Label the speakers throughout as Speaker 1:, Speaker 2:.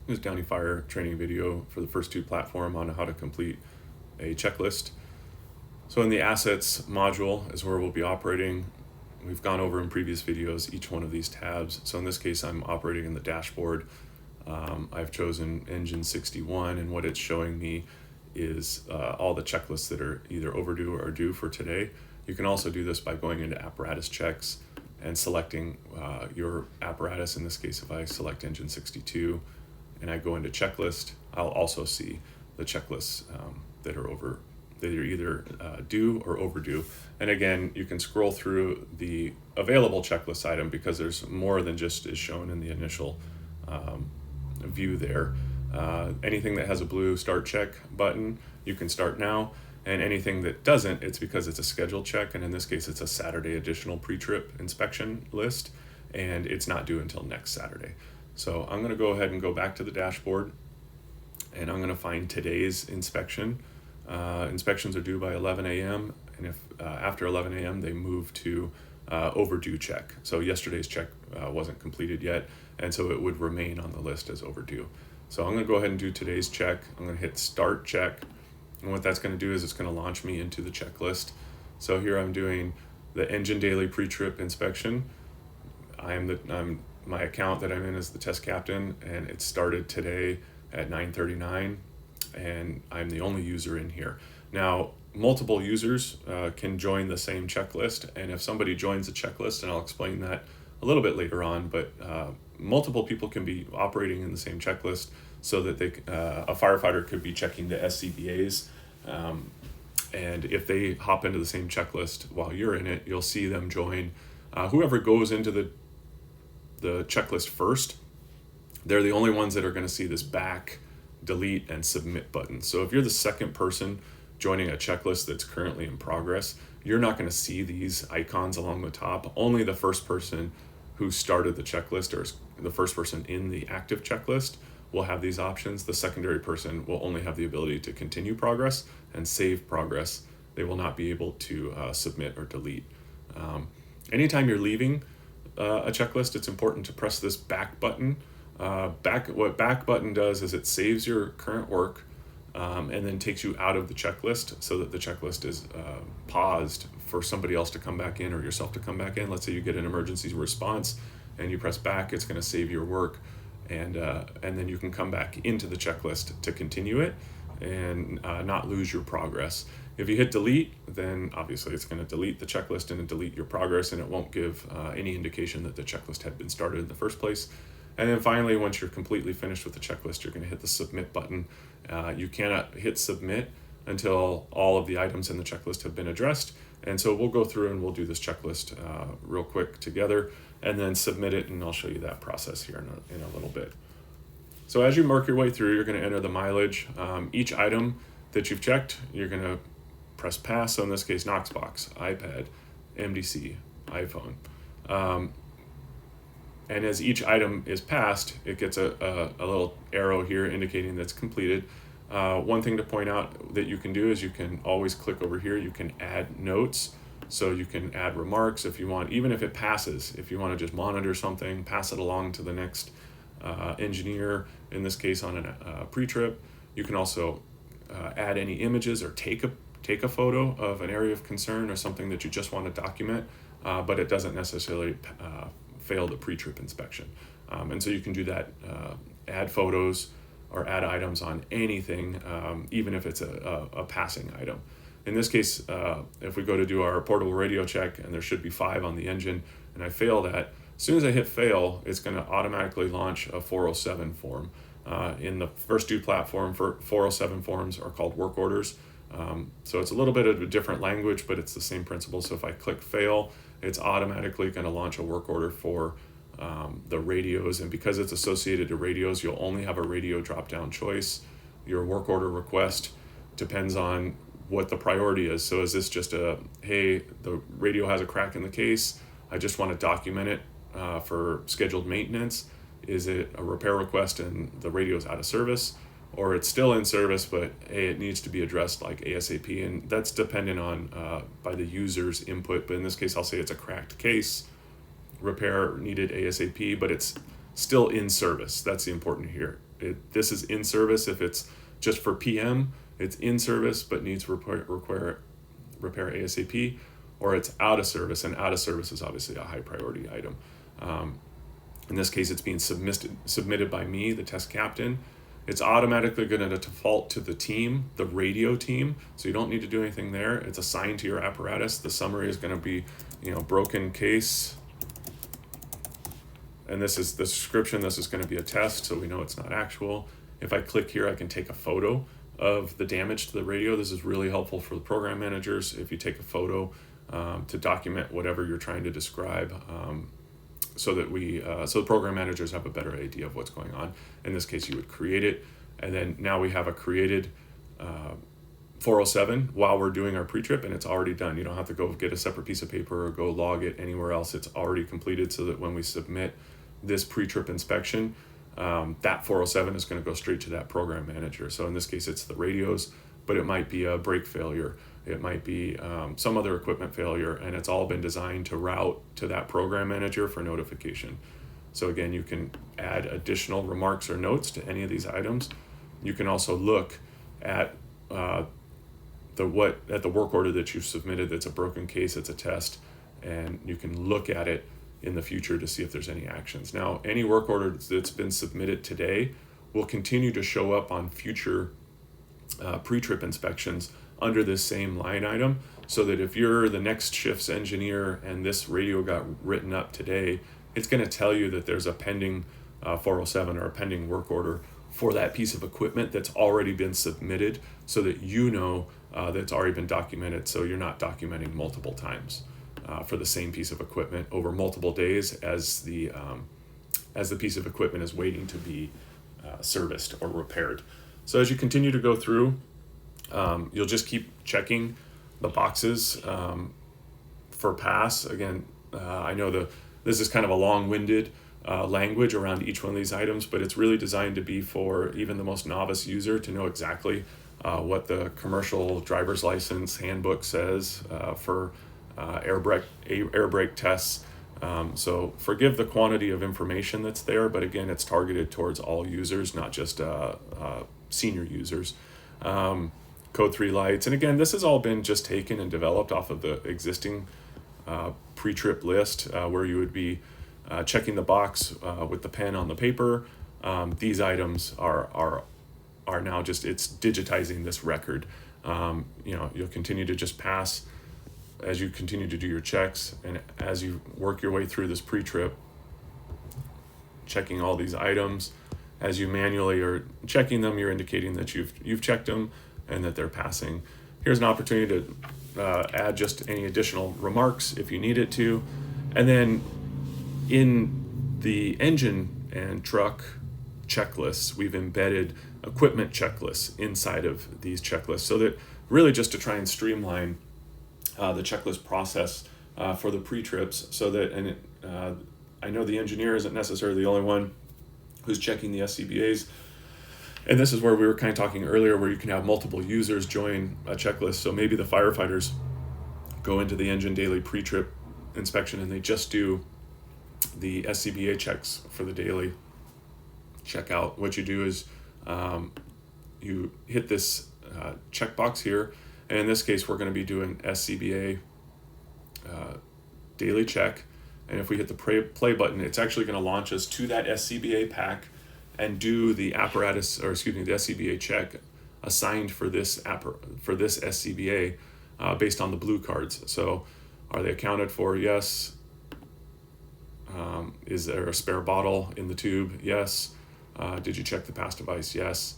Speaker 1: this Downey Fire training video for the first two platform on how to complete a checklist. So in the assets module is where we'll be operating. We've gone over in previous videos each one of these tabs. So in this case, I'm operating in the dashboard. I've chosen engine 61, and what it's showing me is all the checklists that are either overdue or due for today. You can also do this by going into apparatus checks and selecting your apparatus. In this case, if I select engine 62 and I go into checklist, I'll also see the checklists that are either due or overdue. And again, you can scroll through the available checklist item because there's more than just is shown in the initial view there. Anything that has a blue start check button, you can start now. And anything that doesn't, it's because it's a scheduled check. And in this case, it's a Saturday additional pre-trip inspection list, and it's not due until next Saturday. So I'm going to go ahead and go back to the dashboard, and I'm going to find today's inspection. Inspections are due by 11 a.m. and if after 11 a.m. they move to overdue check. So yesterday's check wasn't completed yet, and so it would remain on the list as overdue. So I'm going to go ahead and do today's check. I'm going to hit start check, and what that's going to do is it's going to launch me into the checklist. So here I'm doing the engine daily pre-trip inspection. My account that I'm in is the test captain, and it started today at 9:39. And I'm the only user in here. Now, multiple users can join the same checklist, and if somebody joins the checklist, and I'll explain that a little bit later on, but multiple people can be operating in the same checklist so that a firefighter could be checking the SCBAs, and if they hop into the same checklist while you're in it, you'll see them join. Whoever goes into the checklist first, they're the only ones that are going to see this back, delete, and submit button. So if you're the second person joining a checklist that's currently in progress, you're not going to see these icons along the top. Only the first person who started the checklist, or the first person in the active checklist, will have these options. The secondary person will only have the ability to continue progress and save progress. They will not be able to submit or delete. Anytime you're leaving a checklist, it's important to press this back button. What back button does is it saves your current work and then takes you out of the checklist so that the checklist is paused for somebody else to come back in or yourself to come back in. Let's say you get an emergency response and you press back, it's going to save your work, and then you can come back into the checklist to continue it and not lose your progress. If you hit delete, then obviously it's going to delete the checklist and delete your progress, and it won't give any indication that the checklist had been started in the first place. And then finally, once you're completely finished with the checklist, you're going to hit the submit button. You cannot hit submit until all of the items in the checklist have been addressed. And so we'll go through and we'll do this checklist real quick together and then submit it, and I'll show you that process here in a little bit. So as you work your way through, you're going to enter the mileage. Each item that you've checked, you're going to press pass. So in this case, Knoxbox, iPad, MDC, iPhone. And as each item is passed, it gets a little arrow here indicating that's completed. One thing to point out that you can do is you can always click over here. You can add notes. So you can add remarks if you want, even if it passes. If you want to just monitor something, pass it along to the next engineer, in this case on a pre-trip. You can also add any images or take a photo of an area of concern or something that you just want to document, but it doesn't necessarily fail the pre-trip inspection. And so you can do that, add photos or add items on anything, even if it's a passing item. In this case, if we go to do our portable radio check, and there should be 5 on the engine, and I fail that, as soon as I hit fail, it's going to automatically launch a 407 form. In the first due platform, for 407 forms are called work orders. So it's a little bit of a different language, but it's the same principle. So if I click fail, it's automatically going to launch a work order for the radios. And because it's associated to radios, you'll only have a radio drop-down choice. Your work order request depends on what the priority is. So is this just hey, the radio has a crack in the case, I just want to document it for scheduled maintenance? Is it a repair request and the radio is out of service? Or it's still in service, but hey, it needs to be addressed like ASAP, and that's dependent on by the user's input. But in this case, I'll say it's a cracked case, repair needed ASAP, but it's still in service. That's the important This is in service. If it's just for PM, it's in service but needs repair ASAP, or it's out of service, and out of service is obviously a high priority item. In this case, it's being submitted by me, the test captain. It's automatically going to default to the team, the radio team, so you don't need to do anything there. It's assigned to your apparatus. The summary is going to be, broken case, and this is the description. This is going to be a test, so we know it's not actual. If I click here, I can take a photo of the damage to the radio. This is really helpful for the program managers if you take a photo to document whatever you're trying to describe, so that so the program managers have a better idea of what's going on. In this case, you would create it, and then now we have a created 407 while we're doing our pre-trip, and it's already done. You don't have to go get a separate piece of paper or go log it anywhere else. It's already completed, so that when we submit this pre-trip inspection, that 407 is going to go straight to that program manager. So in this case, it's the radios, but it might be a brake failure. It might be some other equipment failure, and it's all been designed to route to that program manager for notification. So again, you can add additional remarks or notes to any of these items. You can also look at the work order that you've submitted that's a broken case, it's a test, and you can look at it in the future to see if there's any actions. Now, any work order that's been submitted today will continue to show up on future pre-trip inspections under this same line item, so that if you're the next shift's engineer and this radio got written up today, it's going to tell you that there's a pending 407 or a pending work order for that piece of equipment that's already been submitted, so that that's already been documented, so you're not documenting multiple times for the same piece of equipment over multiple days as the piece of equipment is waiting to be serviced or repaired. So as you continue to go through, you'll just keep checking the boxes for pass. Again, I know this is kind of a long-winded language around each one of these items, but it's really designed to be for even the most novice user to know exactly what the commercial driver's license handbook says for air brake tests. So forgive the quantity of information that's there, but again, it's targeted towards all users, not just senior users. Code 3 lights, and again, this has all been just taken and developed off of the existing pre-trip list, where you would be checking the box with the pen on the paper. These items are now just, it's digitizing this record. You'll continue to just pass as you continue to do your checks, and as you work your way through this pre-trip, checking all these items. As you manually are checking them, you're indicating that you've checked them and that they're passing. Here's an opportunity to add just any additional remarks if you need it to. And then in the engine and truck checklists, we've embedded equipment checklists inside of these checklists, so that really just to try and streamline the checklist process for the pre-trips, so that, I know the engineer isn't necessarily the only one who's checking the SCBAs. And this is where we were kind of talking earlier, where you can have multiple users join a checklist. So maybe the firefighters go into the engine daily pre-trip inspection and they just do the SCBA checks for the daily checkout. What you do is you hit this checkbox here, and in this case we're going to be doing SCBA daily check. And if we hit the play button, it's actually going to launch us to that SCBA pack and do the the SCBA check assigned for this SCBA based on the blue cards. So are they accounted for? Yes. Is there a spare bottle in the tube? Yes. Did you check the pass device? Yes.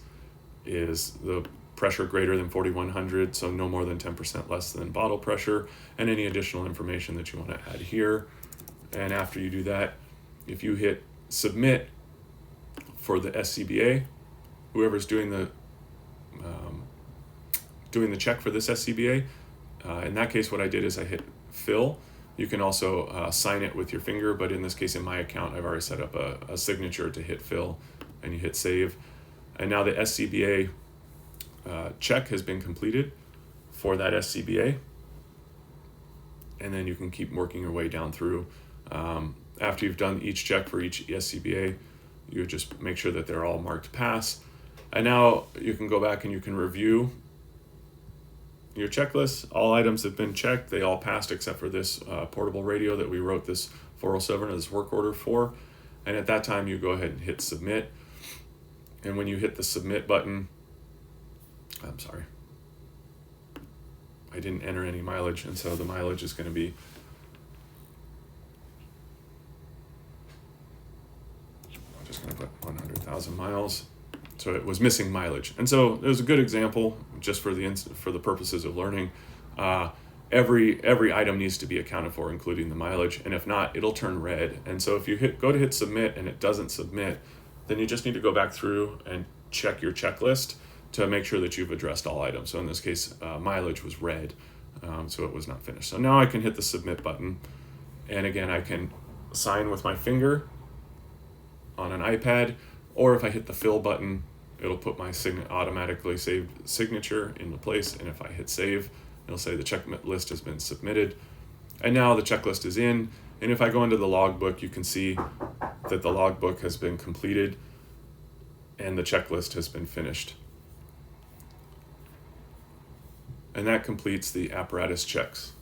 Speaker 1: Is the pressure greater than 4,100, so no more than 10% less than bottle pressure, and any additional information that you want to add here. And after you do that, if you hit submit for the SCBA, whoever's doing the check for this SCBA, in that case, what I did is I hit fill. You can also sign it with your finger, but in this case, in my account, I've already set up a signature to hit fill, and you hit save. And now the SCBA check has been completed for that SCBA. And then you can keep working your way down through. After you've done each check for each SCBA, You would just make sure that they're all marked pass. And now you can go back and you can review your checklist. All items have been checked. They all passed except for this portable radio that we wrote this 407 or this work order for. And at that time, you go ahead and hit submit. And when you hit the submit button, I'm sorry, I didn't enter any mileage, and so the mileage is going to be I'm just going to put 100,000 miles. So it was missing mileage, and so it was a good example just for the purposes of learning. Every item needs to be accounted for, including the mileage, and if not, it'll turn red. And so if you go to hit submit and it doesn't submit, then you just need to go back through and check your checklist to make sure that you've addressed all items. So in this case, mileage was red, so it was not finished. So now I can hit the submit button, and again, I can sign with my finger on an iPad, or if I hit the fill button, it'll put my automatically saved signature into place, and if I hit save, it'll say the checklist has been submitted. And now the checklist is in, and if I go into the logbook, you can see that the logbook has been completed and the checklist has been finished. And that completes the apparatus checks.